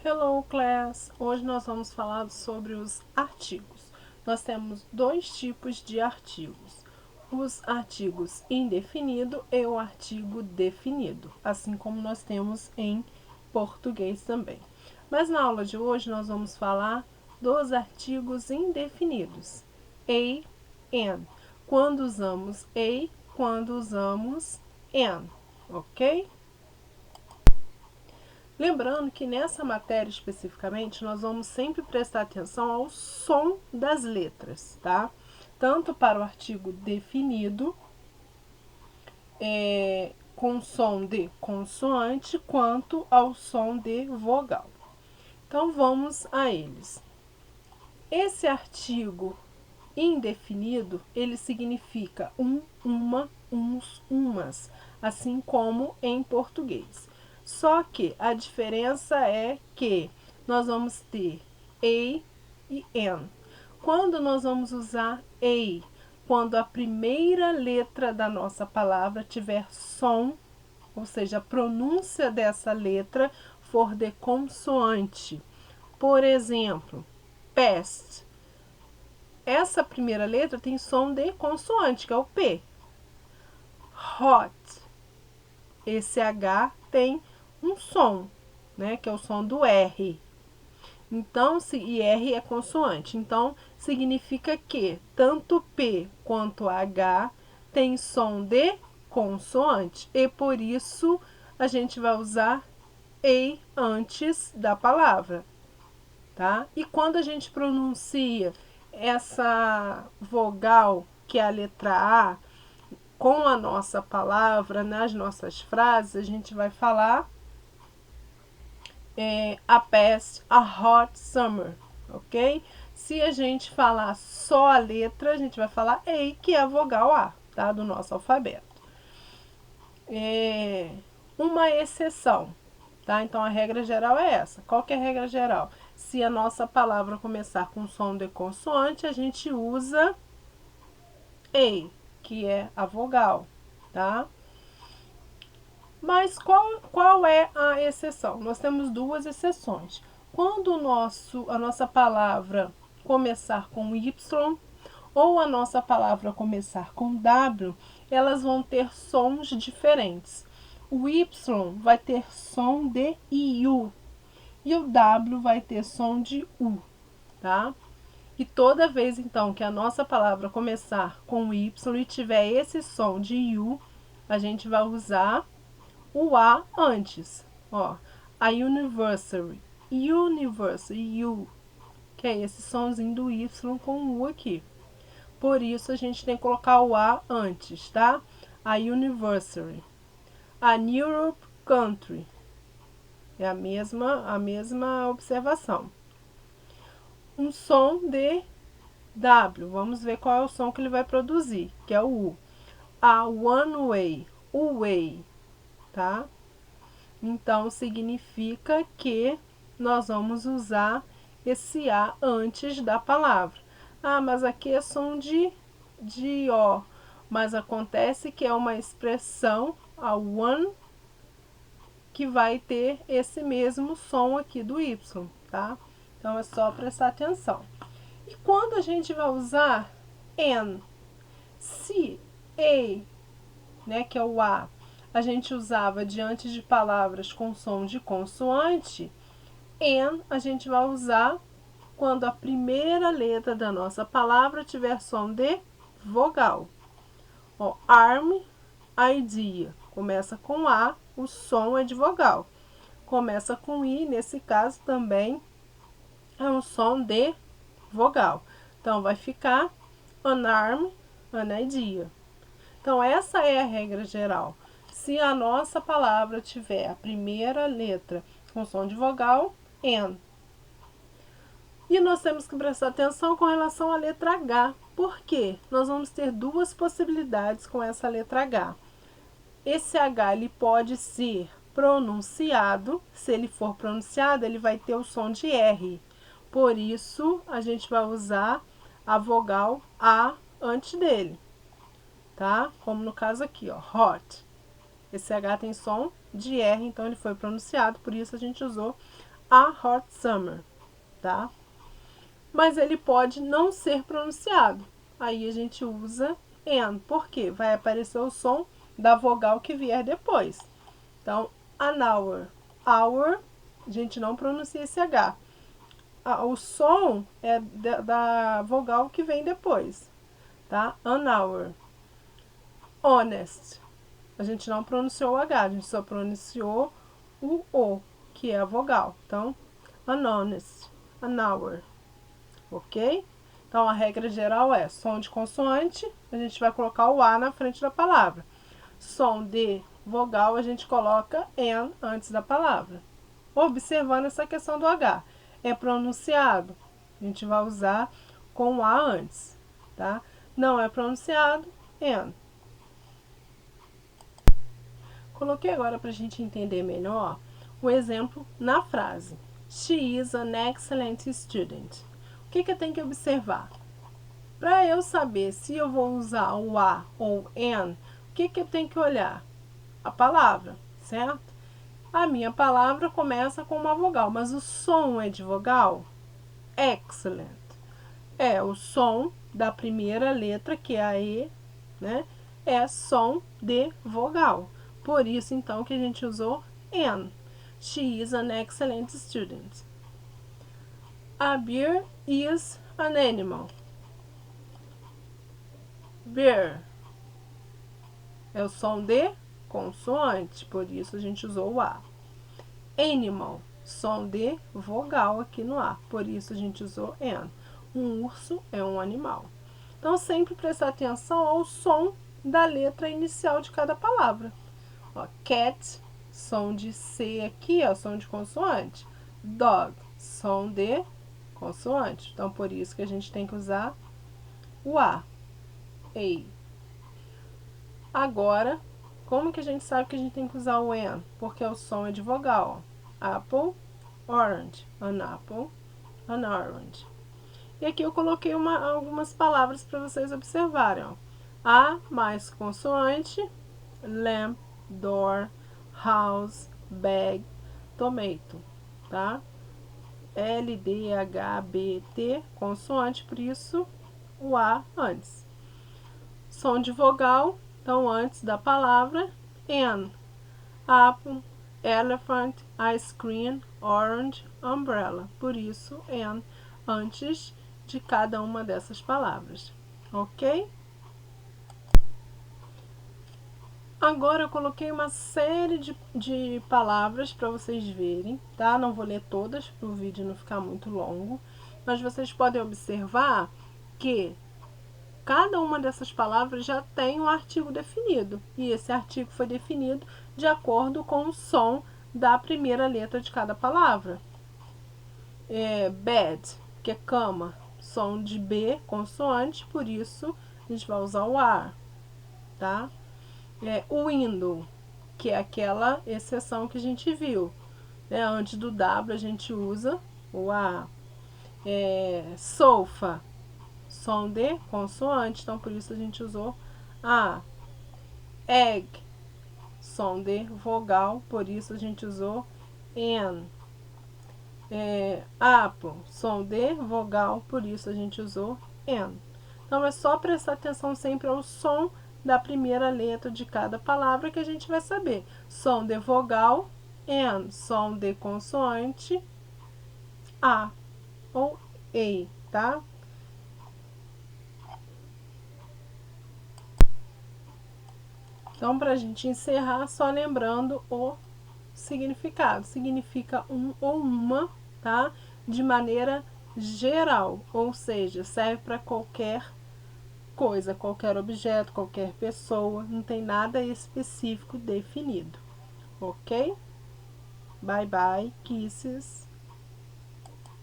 Hello, class! Hoje nós vamos falar sobre os artigos. Nós temos dois tipos de artigos: os artigos indefinido e o artigo definido, assim como nós temos em português também. Mas na aula de hoje nós vamos falar dos artigos indefinidos, a, an. Quando usamos a, quando usamos an, ok? Lembrando que nessa matéria especificamente, nós vamos sempre prestar atenção ao som das letras, tá? Tanto para o artigo definido, com som de consoante, quanto ao som de vogal. Então, vamos a eles. Esse artigo indefinido, ele significa uma, uns, umas, assim como em português. Só que a diferença é que nós vamos ter a e an. Quando nós vamos usar a? Quando a primeira letra da nossa palavra tiver som, ou seja, a pronúncia dessa letra for de consoante. Por exemplo, past. Essa primeira letra tem som de consoante, que é o P. Hot. Esse H tem um som, né, que é o som do R. Então, e R é consoante. Então, significa que tanto P quanto H tem som de consoante. E por isso, a gente vai usar E antes da palavra, tá? E quando a gente pronuncia essa vogal, que é a letra A, com a nossa palavra, nas nossas frases, a gente vai falar a past, a hot summer, ok? Se a gente falar só a letra, a gente vai falar A, que é a vogal A, tá? Do nosso alfabeto. Uma exceção, tá? Então, a regra geral é essa. Qual que é a regra geral? Se a nossa palavra começar com som de consoante, a gente usa A, que é a vogal, tá? Mas qual é a exceção? Nós temos duas exceções. Quando a nossa palavra começar com Y ou a nossa palavra começar com W, elas vão ter sons diferentes. O Y vai ter som de IU e o W vai ter som de U, tá? E toda vez, então, que a nossa palavra começar com Y e tiver esse som de U, a gente vai usar o A antes. Ó, a anniversary, U, que é esse somzinho do Y com o U aqui. Por isso, a gente tem que colocar o A antes, tá? A anniversary. A Europe country. É a mesma observação. Um som de W. Vamos ver qual é o som que ele vai produzir, que é o U. A one way, o way, tá? Então, significa que nós vamos usar esse A antes da palavra. Ah, mas aqui é som de O. Mas acontece que é uma expressão, a one, que vai ter esse mesmo som aqui do Y, tá? Então, é só prestar atenção. E quando a gente vai usar N, se A, né, que é o A, a gente usava diante de palavras com som de consoante, N a gente vai usar quando a primeira letra da nossa palavra tiver som de vogal. Ó, arm, idea. Começa com A, o som é de vogal. Começa com I, nesse caso também é um som de vogal. Então, vai ficar an arm, an idea. Então, essa é a regra geral. Se a nossa palavra tiver a primeira letra com som de vogal, N. E nós temos que prestar atenção com relação à letra H. Por quê? Nós vamos ter duas possibilidades com essa letra H. Esse H ele pode ser pronunciado. Se ele for pronunciado, ele vai ter o som de R. Por isso, a gente vai usar a vogal A antes dele, tá? Como no caso aqui, ó, hot. Esse H tem som de R, então ele foi pronunciado, por isso a gente usou a hot summer, tá? Mas ele pode não ser pronunciado. Aí a gente usa N, porque vai aparecer o som da vogal que vier depois. Então, an hour. Hour, a gente não pronuncia esse H. O som é da vogal que vem depois, tá? An hour. Honest. A gente não pronunciou o H, a gente só pronunciou o O, que é a vogal. Então, an honest. An hour. Ok? Então, a regra geral é som de consoante, a gente vai colocar o A na frente da palavra. Som de vogal, a gente coloca N antes da palavra. Observando essa questão do H. É pronunciado, a gente vai usar com o A antes, tá? Não é pronunciado, N. Coloquei agora para a gente entender melhor o exemplo na frase. She is an excellent student. O que eu tenho que observar? Para eu saber se eu vou usar o A ou N, o que eu tenho que olhar? A palavra, certo? A minha palavra começa com uma vogal, mas o som é de vogal? Excellent. É o som da primeira letra, que é a E, né? É som de vogal. Por isso, então, que a gente usou N. She is an excellent student. A bear is an animal. Bear é o som de consoante, por isso a gente usou o A. Animal, som de vogal aqui no A, por isso a gente usou N. Um urso é um animal. Então, sempre prestar atenção ao som da letra inicial de cada palavra. Ó, cat, som de C aqui, ó, som de consoante. Dog, som de consoante. Então, por isso que a gente tem que usar o A. Agora, como que a gente sabe que a gente tem que usar o N? Porque o som é de vogal. Apple, orange. An apple, an orange. E aqui eu coloquei algumas palavras para vocês observarem. Ó. A mais consoante, lamp, door, house, bag, tomato, tá? L, D, H, B, T, consoante, por isso o A antes. Som de vogal, então antes da palavra, N. Apple, elephant, ice cream, orange, umbrella. Por isso, N antes de cada uma dessas palavras. Ok? Agora eu coloquei uma série de palavras para vocês verem, tá? Não vou ler todas para o vídeo não ficar muito longo, mas vocês podem observar que cada uma dessas palavras já tem um artigo definido, e esse artigo foi definido de acordo com o som da primeira letra de cada palavra. Bed, que é cama, som de B, consoante, por isso a gente vai usar o A, tá? Window, que é aquela exceção que a gente viu, né? Antes do W a gente usa o A. Sofa, som de consoante, então por isso a gente usou A. Egg, som de vogal, por isso a gente usou N. Apple, som de vogal, por isso a gente usou N. Então é só prestar atenção sempre ao som da primeira letra de cada palavra que a gente vai saber. Som de vogal, N. Som de consoante, A ou E, tá? Então, para a gente encerrar, só lembrando o significado. Significa um ou uma, tá? De maneira geral, ou seja, serve para qualquer coisa, qualquer objeto, qualquer pessoa, não tem nada específico definido, ok? Bye bye, kisses.